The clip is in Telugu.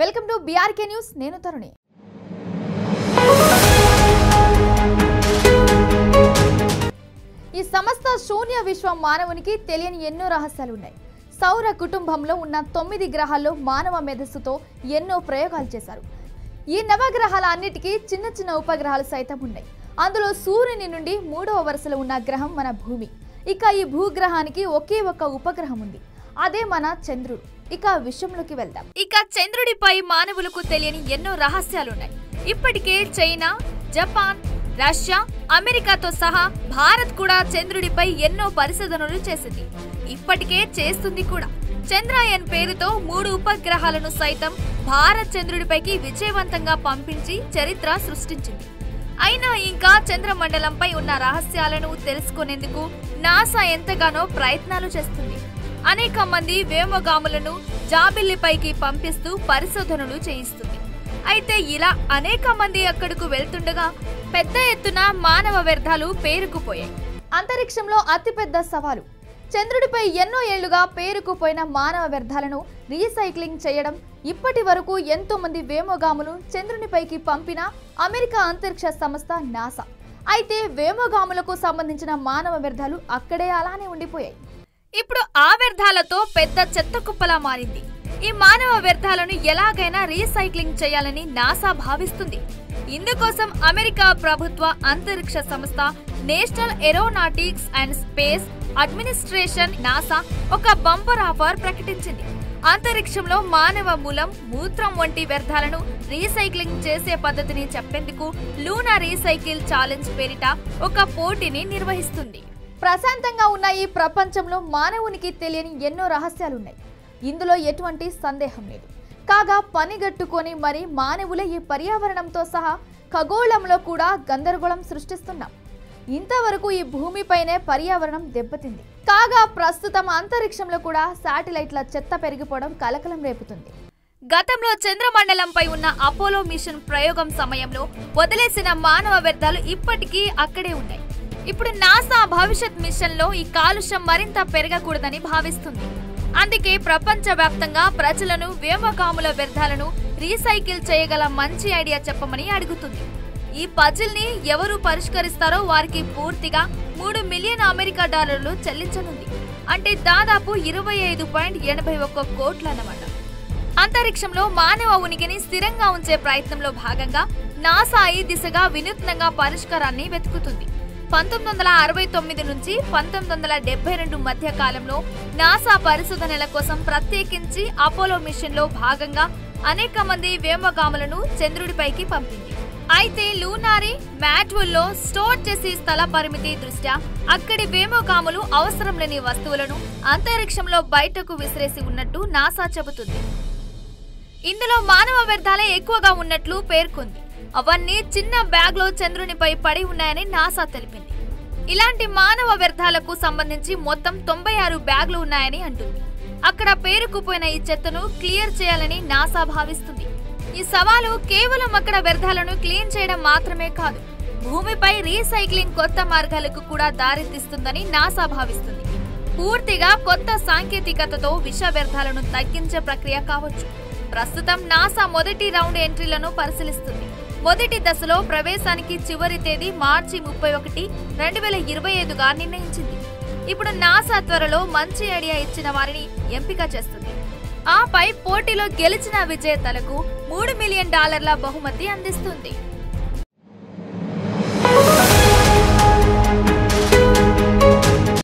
Welcome to BRK news. నేను తరుణి. ఈ సమస్త శూన్య విశ్వం మానవునికి తెలియని ఎన్నో రహస్యాలు ఉన్నాయి. సౌర కుటుంబంలో ఉన్న 9 గ్రహాల్లో మానవ మేధస్సుతో ఎన్నో ప్రయోగాలు చేశారు. ఈ నవగ్రహాల అన్నిటికీ చిన్న చిన్న ఉపగ్రహాలు సైతం ఉన్నాయి. అందులో సూర్యుని నుండి 3వ వరుసలో ఉన్న గ్రహం మన భూమి. ఇక ఈ భూగ్రహానికి ఒకే ఒక ఉపగ్రహం ఉంది, అదే మన చంద్రుడు. ఇక విషయంలోకి వెళ్దాం. ఇక చంద్రుడిపై మానవులకు తెలియని ఎన్నో రహస్యాలున్నాయి. ఇప్పటికే చైనా, జపాన్, రష్యా, అమెరికాతో సహా భారత్ కూడా చంద్రుడిపై ఎన్నో పరిశోధనలు చేసింది. ఇప్పటికే చేస్తుంది కూడా. చంద్రయాన్ పేరుతో 3 ఉపగ్రహాలను సైతం భారత్ చంద్రుడిపైకి విజయవంతంగా పంపించి చరిత్ర సృష్టించింది. అయినా ఇంకా చంద్రమండలంపై ఉన్న రహస్యాలను తెలుసుకునేందుకు నాసా ఎంతగానో ప్రయత్నాలు చేస్తుంది. అనేక మంది వ్యోమగాములను జాబిల్లిపైకి పంపిస్తూ పరిశోధనలు చేయిస్తుంది. అయితే ఇలా అనేక మంది అక్కడకు వెళ్తుండగా పెద్ద ఎత్తున మానవ వ్యర్థాలు పేరుకుపోయాయి. అంతరిక్షంలో అతిపెద్ద సవాలు చంద్రుడిపై ఎన్నో ఏళ్లుగా పేరుకుపోయిన మానవ వ్యర్థాలను రీసైక్లింగ్ చేయడం. ఇప్పటి వరకు ఎంతో మంది వ్యోమగాములు చంద్రునిపైకి పంపిన అమెరికా అంతరిక్ష సంస్థ నాసా. అయితే వ్యోమగాములకు సంబంధించిన మానవ వ్యర్థాలు అక్కడే అలానే ఉండిపోయాయి. ఇప్పుడు ఆ వ్యర్థాలతో పెద్ద చెత్త కుప్పలా మారింది. ఈ మానవ వ్యర్థాలను ఎలాగైనా రీసైక్లింగ్ చేయాలని నాసా భావిస్తుంది. ఇందుకోసం అమెరికా ప్రభుత్వ అంతరిక్ష సంస్థ national aeronautics and space administration NASA ఒక బంపర్ ఆఫర్ ప్రకటించింది. అంతరిక్షంలో మానవ మూలం, మూత్రం వంటి వ్యర్థాలను రీసైక్లింగ్ చేసే పద్ధతిని చెప్పేందుకు లూనా రీసైకిల్ ఛాలెంజ్ పేరిట ఒక పోటీని నిర్వహిస్తుంది. ప్రశాంతంగా ఉన్న ఈ ప్రపంచంలో మానవునికి తెలియని ఎన్నో రహస్యాలున్నాయి. ఇందులో ఎటువంటి సందేహం లేదు. కాగా పనిగట్టుకొని మరి మానవులే ఈ పర్యావరణంతో సహా ఖగోళంలో కూడా గందరగోళం సృష్టిస్తున్నాం. ఇంతవరకు ఈ భూమిపైనే పర్యావరణం దెబ్బతింది. కాగా ప్రస్తుతం అంతరిక్షంలో కూడా శాటిలైట్ల చెత్త పెరిగిపోవడం కలకలం రేపుతుంది. గతంలో చంద్రమండలంపై ఉన్న అపోలో మిషన్ ప్రయోగం సమయంలో వదిలేసిన మానవ వ్యర్థాలు ఇప్పటికీ అక్కడే ఉన్నాయి. ఇప్పుడు నాసా భవిష్యత్ మిషన్ లో ఈ కాలుష్యం మరింత పెరగకూడదని భావిస్తుంది. అందుకే ప్రపంచవ్యాప్తంగా ప్రజలను వ్యోమగాముల వ్యర్థాలను రీసైకిల్ చేయగల మంచి ఐడియా చెప్పమని అడుగుతుంది. ఈ పజిల్ ని ఎవరు పరిష్కరిస్తారో వారికి పూర్తిగా $3 మిలియన్ అమెరికా చెల్లించనుంది. అంటే దాదాపు 25.81 కోట్లు అన్నమాట. అంతరిక్షంలో మానవ ఉనికిని స్థిరంగా ఉంచే ప్రయత్నంలో భాగంగా నాసా ఈ దిశగా వినూత్నంగా పరిష్కారాన్ని వెతుకుతుంది. 1969 నుంచి 1972 మధ్య కాలంలో నాసా పరిశోధనల కోసం ప్రత్యేకించి అపోలో మిషన్ లో భాగంగా అనేక మంది వ్యోమగాములను చంద్రుడిపైకి పంపింది. అయితే లూనారీ మాడ్యూల్లో స్టోర్ చేసే స్థల పరిమితి దృష్ట్యా అక్కడి వ్యోమగాములు అవసరం లేని వస్తువులను అంతరిక్షంలో బయటకు విసిరేసి ఉన్నట్టు నాసా చెబుతుంది. ఇందులో మానవ వ్యర్థాలే ఎక్కువగా ఉన్నట్లు పేర్కొంది. అవన్నీ చిన్న బ్యాగ్ లో చంద్రునిపై పడి ఉన్నాయని నాసా తెలిపింది. ఇలాంటి మానవ వ్యర్థాలకు సంబంధించి మొత్తం 96 బ్యాగ్లు ఉన్నాయని అంటుంది. అక్కడ పేరుకుపోయిన ఈ చెత్తను క్లియర్ చేయాలని నాసా భావిస్తుంది. ఈ సవాలు కేవలం అక్కడ వ్యర్థాలను క్లీన్ చేయడం మాత్రమే కాదు, భూమిపై రీసైక్లింగ్ కొత్త మార్గాలకు కూడా దారితీస్తుందని నాసా భావిస్తుంది. పూర్తిగా కొత్త సాంకేతికతతో విష వ్యర్థాలను తగ్గించే ప్రక్రియ కావచ్చు. ప్రస్తుతం నాసా మొదటి రౌండ్ ఎంట్రీలను పరిశీలిస్తుంది. మొదటి దశలో ప్రవేశానికి చివరి తేదీ మార్చి 31, 2025గా నిర్ణయించింది. ఇప్పుడు నాసా త్వరలో మంచి ఐడియా ఇచ్చిన వారిని ఎంపిక చేస్తుంది. ఆపై పోటీలో గెలిచిన విజేతలకు $3 మిలియన్ బహుమతి అందిస్తుంది.